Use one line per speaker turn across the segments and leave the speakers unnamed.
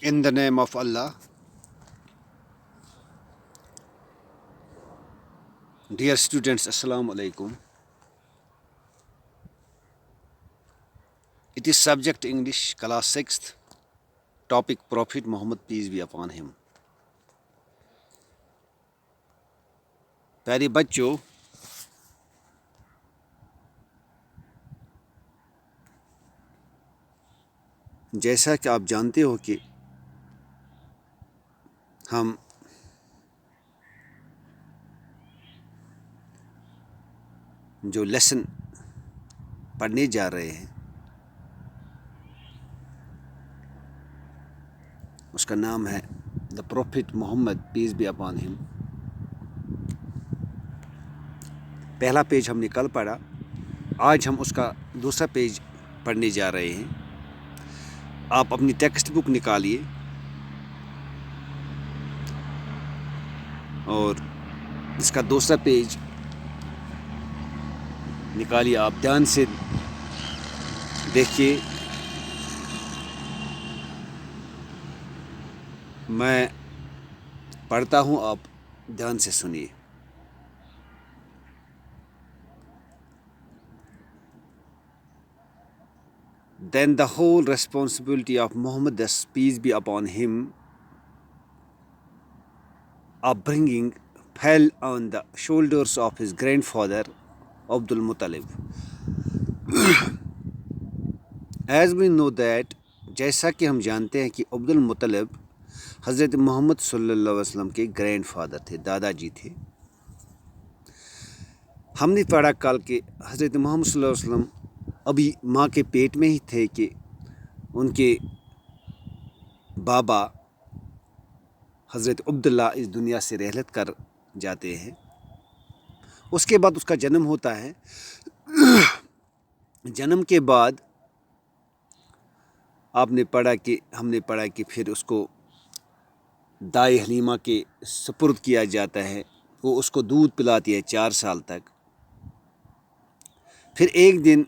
In the name of Allah, dear students, Assalamu alaikum. It is subject English, class 6th, topic Prophet Muhammad, peace be upon him. پیارے بچوں، جیسا کہ آپ جانتے ہو کہ ہم جو لیسن پڑھنے جا رہے ہیں اس کا نام ہے the prophet Muhammad peace be upon him. پہلا پیج ہم نے کل پڑھا، آج ہم اس کا دوسرا پیج پڑھنے جا رہے ہیں. آپ اپنی ٹیکسٹ بک نکالیے اور اس کا دوسرا پیج نکالیے. آپ دھیان سے دیکھیے، میں پڑھتا ہوں، آپ دھیان سے سنیے. Then the whole responsibility of Muhammad, peace be upon him, upbringing fell on the shoulders of his grandfather, Abdul Muttalib. As we know that, جیسا کہ ہم جانتے ہیں کہ عبد المطلب حضرت محمد صلی اللہ علیہ وسلم کے گرینڈ فادر تھے، دادا جی تھے. ہم نے پڑھا کل کہ حضرت محمد صلی اللہ علیہ وسلم ابھی ماں کے پیٹ میں ہی تھے کہ ان کے بابا حضرت عبداللہ اس دنیا سے رحلت کر جاتے ہیں. اس کے بعد اس کا جنم ہوتا ہے. جنم کے بعد ہم نے پڑھا کہ پھر اس کو دائے حلیمہ کے سپرد کیا جاتا ہے. وہ اس کو دودھ پلاتی ہے 4 سال تک. پھر ایک دن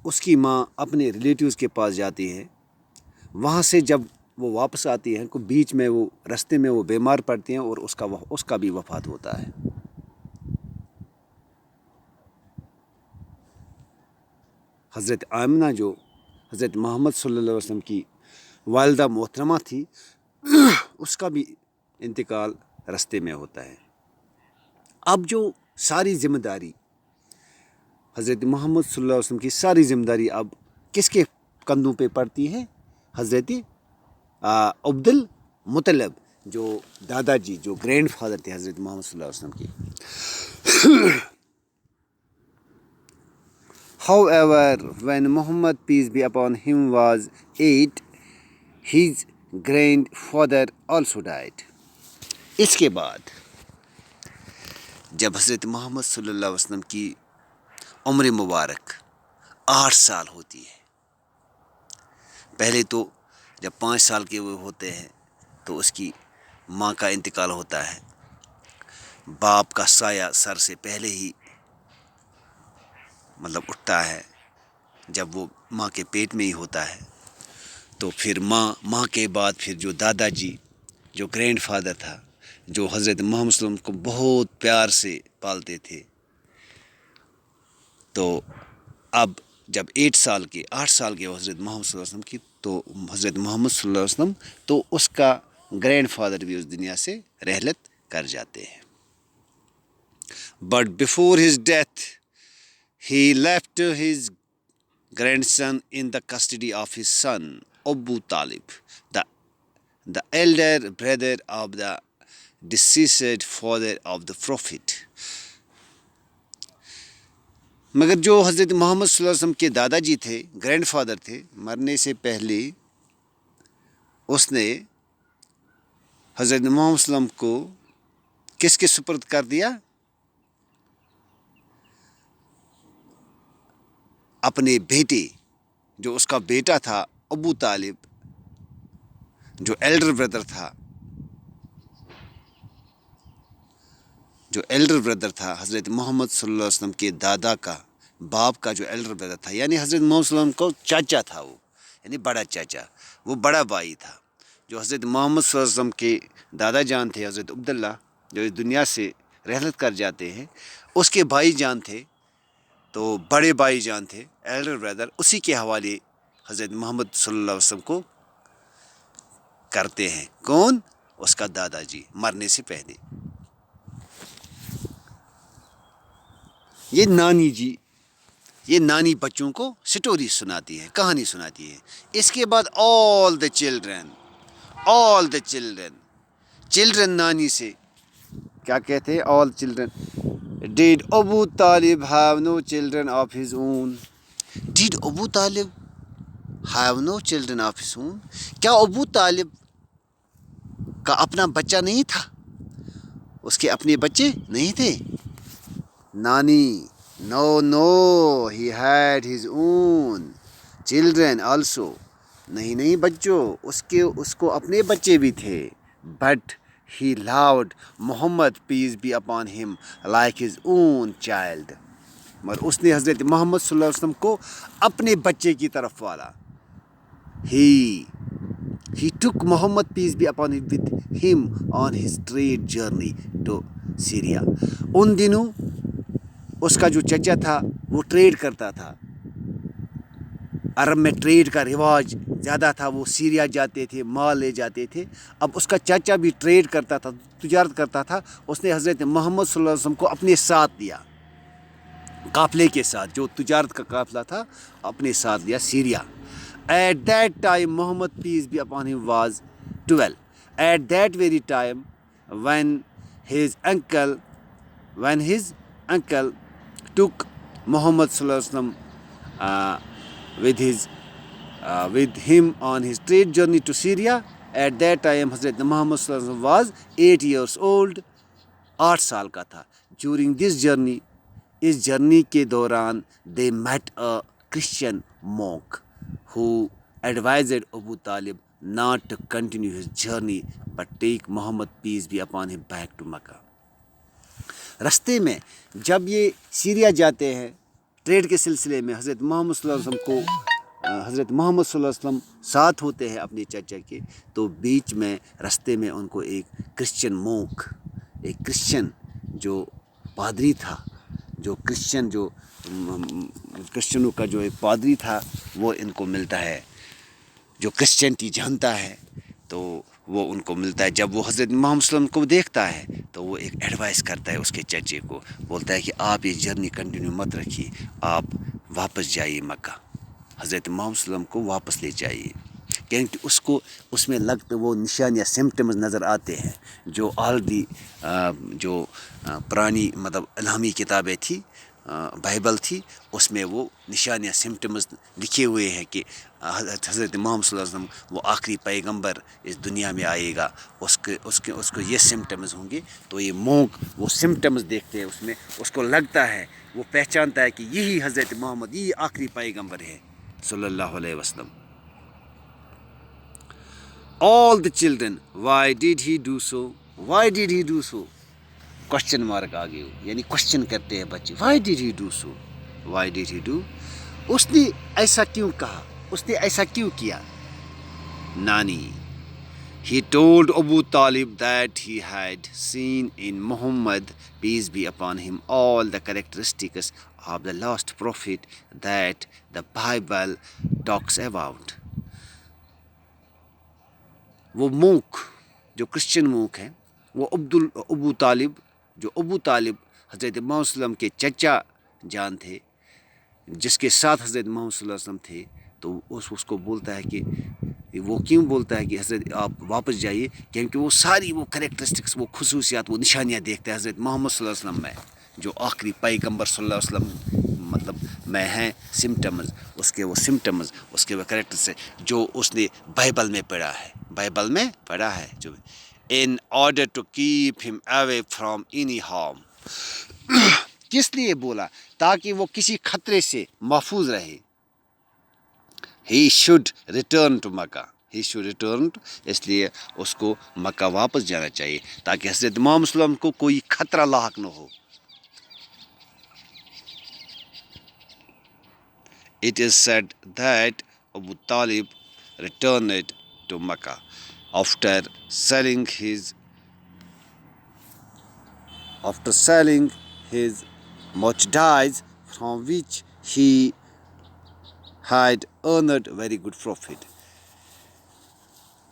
اس کی ماں اپنے ریلیٹیوز کے پاس جاتی ہے. وہاں سے جب وہ واپس آتی ہیں، کو بیچ میں وہ رستے میں وہ بیمار پڑتی ہیں اور اس کا بھی وفات ہوتا ہے. حضرت آمنہ جو حضرت محمد صلی اللہ علیہ وسلم کی والدہ محترمہ تھی، اس کا بھی انتقال رستے میں ہوتا ہے. اب جو ساری ذمہ داری حضرت محمد صلی اللہ علیہ وسلم کی ساری ذمہ داری اب کس کے کندھوں پہ پڑتی ہے؟ حضرت عبد المطلب، جو دادا جی، جو گرینڈ فادر تھے حضرت محمد صلی اللہ علیہ وسلم کی. However, when Muhammad, peace be upon him, was 8, his grandfather also died. اس کے بعد جب حضرت محمد صلی اللہ علیہ وسلم کی عمر مبارک 8 سال ہوتی ہے، پہلے تو جب 5 سال کے وہ ہوتے ہیں تو اس کی ماں کا انتقال ہوتا ہے. باپ کا سایہ سر سے پہلے ہی اٹھتا ہے جب وہ ماں کے پیٹ میں ہی ہوتا ہے. تو پھر ماں کے بعد پھر جو دادا جی، جو گرینڈ فادر تھا، جو حضرت محمد صلی اللہ علیہ وسلم کو بہت پیار سے پالتے تھے، تو اب جب 8 سال کے حضرت محمد صلی اللہ علیہ وسلم کی، تو حضرت محمد صلی اللہ علیہ وسلم تو اس کا گرینڈ فادر بھی اس دنیا سے رحلت کر جاتے ہیں. But before his death, he left his grandson in the custody of his son Abu Talib, the elder brother of the deceased father of the Prophet. مگر جو حضرت محمد صلی اللہ علیہ وسلم کے دادا جی تھے، گرینڈ فادر تھے، مرنے سے پہلے اس نے حضرت محمد صلی اللہ علیہ وسلم کو کس کے سپرد کر دیا؟ اپنے بیٹے، جو اس کا بیٹا تھا ابو طالب، جو ایلڈر بردر تھا حضرت محمد صلی اللہ علیہ وسلم کے دادا کا، باپ کا جو ایلڈر بردر تھا، یعنی حضرت محمد صلی اللہ علیہ وسلم کو چاچا تھا وہ، یعنی بڑا چاچا، وہ بڑا بھائی تھا. جو حضرت محمد صلی اللہ علیہ وسلم کے دادا جان تھے حضرت عبداللہ جو اس دنیا سے رحلت کر جاتے ہیں، اس کے بھائی جان تھے، تو بڑے بھائی جان تھے، ایلڈر بردر، اسی کے حوالے حضرت محمد صلی اللہ علیہ وسلم کو کرتے ہیں۔ کون؟ اس کا دادا جی مرنے سے پہلے۔ یہ نانی جی، یہ نانی بچوں کو سٹوری سناتی ہے، کہانی سناتی ہے۔ اس کے بعد آل دا چلڈرن نانی سے کیا کہتے ہیں؟ All children. Did Abu Talib have no children of his own? Did Abu Talib have no children of his own? کیا ابو طالب کا اپنا بچہ نہیں تھا؟ اس کے اپنے بچے نہیں تھے؟ نانی، no, he had his own children also. نہیں بچوں، اس کو اپنے بچے بھی تھے. But he loved Muhammad, peace be upon him, like his own child. مگر اس نے حضرت محمد صلی اللہ علیہ وسلم کو اپنے بچے کی طرف پالا. He took Muhammad, peace be upon him, with him on his trade journey to Syria. ان دنوں اس کا جو چچا تھا وہ ٹریڈ کرتا تھا. عرب میں ٹریڈ کا رواج زیادہ تھا، وہ سیریا جاتے تھے، مال لے جاتے تھے. اب اس کا چاچا بھی ٹریڈ کرتا تھا، تجارت کرتا تھا. اس نے حضرت محمد صلی اللہ علیہ وسلم کو اپنے ساتھ لیا، قافلے کے ساتھ، جو تجارت کا قافلہ تھا اپنے ساتھ لیا Syria. At that time Muhammad, peace be upon him, was 12. At that very time when his uncle took Muhammad sallallahu alaihi wasallam with him on his trade journey to Syria. At that time Hazrat Muhammad sallallahu alaihi wasallam was 8 years old. 8 سال کا تھا. During this journey, اس journey کے دوران they met a Christian monk who advised Abu Talib not to continue his journey but take Muhammad, peace be upon him, back to Mecca. رستے میں جب یہ سیریا جاتے ہیں ٹریڈ کے سلسلے میں، حضرت محمد صلی اللہ علیہ وسلم ساتھ ہوتے ہیں اپنے چچا کے، تو بیچ میں رستے میں ان کو ایک کرسچن مونک، ایک کرسچن جو پادری تھا، کرسچنوں کا جو ایک پادری تھا، وہ ان کو ملتا ہے، جو کرسچنٹی جانتا ہے تو وہ ان کو ملتا ہے. جب وہ حضرت محمد صلی اللہ علیہ وسلم کو دیکھتا ہے تو وہ ایک ایڈوائس کرتا ہے اس کے چچے کو، بولتا ہے کہ آپ یہ جرنی کنٹینیو مت رکھیے، آپ واپس جائیے مکہ، حضرت محمد صلی اللہ علیہ وسلم کو واپس لے جائیے. کیونکہ اس میں وہ نشانیاں، سمپٹمز نظر آتے ہیں جو آلریڈی جو پرانی مطلب الہامی کتابیں تھی، بائبل تھی، اس میں وہ نشانیاں، سمپٹمز لکھے ہوئے ہیں کہ حضرت محمد صلی اللہ علیہ وسلم وہ آخری پیغمبر اس دنیا میں آئے گا، اس کو یہ سمپٹمز ہوں گے. تو یہ مونک وہ سمپٹمز دیکھتے ہیں، اس میں اس کو لگتا ہے، وہ پہچانتا ہے کہ یہی حضرت محمد، یہی آخری پیغمبر ہے صلی اللہ علیہ وسلم. All the children, why did he do so? Question mark آ گئے، یعنی کوشچن کرتے ہیں بچے، وائی ڈیڈ ہی ڈو. اس نے ایسا کیوں کہا، اس نے ایسا کیوں کیا؟ نانی، he told Abu Talib that he had seen in Muhammad, peace be upon him, all the characteristics of the last prophet that the Bible talks about. وہ مونک جو کرسچن مونک ہیں، وہ ابو طالب حضرت محمد صلی اللہ علیہ وسلم کے چچا جان تھے، جس کے ساتھ حضرت محمد صلی اللہ علیہ وسلم تھے. تو اس کو بولتا ہے کہ وہ کیوں بولتا ہے کہ حضرت آپ واپس جائیے، کیونکہ وہ ساری وہ کریکٹرسٹکس، وہ خصوصیات، وہ نشانیاں دیکھتے ہیں حضرت محمد صلی اللہ علیہ وسلم میں، جو آخری پیغمبر صلی اللہ علیہ وسلم مطلب میں ہیں. سمپٹمز، اس کے وہ کریکٹرس جو اس نے بائبل میں پڑھا ہے جو in order to keep him away from any harm. کس لیے بولا؟ تاکہ وہ کسی خطرے سے محفوظ رہے. he should return to Mecca. اس لیے اس کو مکہ واپس جانا چاہیے تاکہ حضرت محمد صلی اللہ علیہ وسلم کو کوئی خطرہ لاحق نہ ہو. It is said that Abu Talib returned to Mecca. after selling his merchandise from which he had earned very good profit.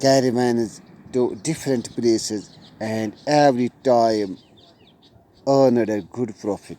caravans to different places and every time earned a good profit.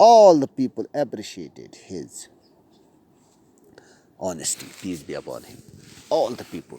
All the people appreciated his honesty, peace be upon him. All the people,